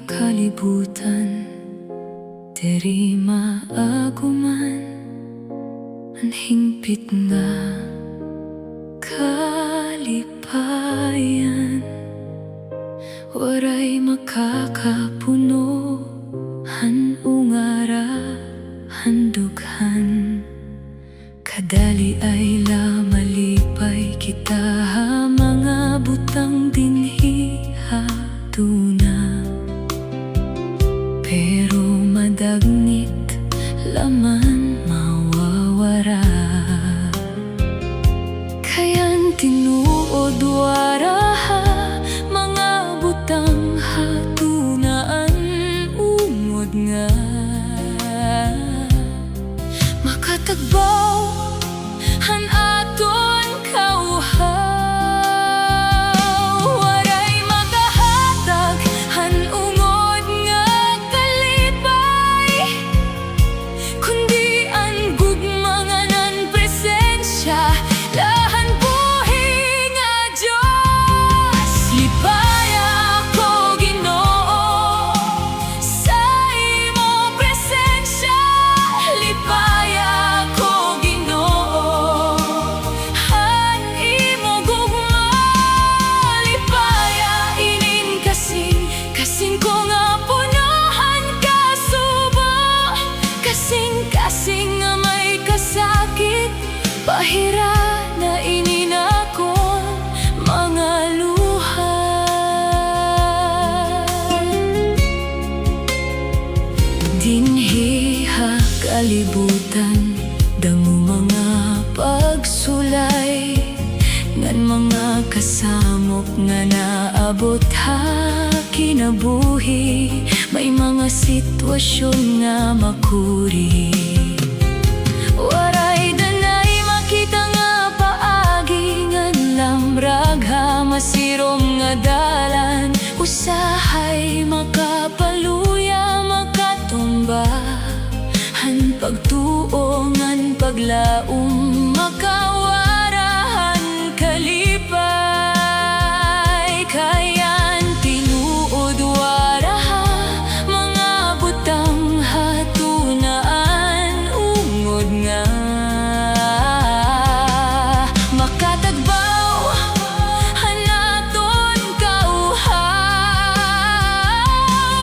kalibutan, diri maaguman ang hingpit nga kalipayan. Waray makakapuno ungara handughan, kadali ay malipay kita ha mga butang dinhi hatuna. Pero madagnit laman mawawara, kayan tinuod wara ha mga butang hatunaan ungod nga makatagbaw han aton kauhaw. Waray makahatag han ungod nga kalipay, kundi ang gugmanganan presensya lahan buhi nga Diyos. Lipaya ko Ginoo sa imo presensya, lipaya ko Ginoo han imo gugma. Lipaya inin kasing ko nga punohan kasubo, kasing nga may kasakit pahira na inin akong mga luha. Dinhi ha kalibutan, dango mga pagsulay ngan mga kasamok nga naabot ha kinabuhi. May mga sitwasyon nga makuri, waray danay makita nga paagi ngan lamrag ha masirom nga dalan. Usahay makapaluya makatumba han pagtuo ngan paglaom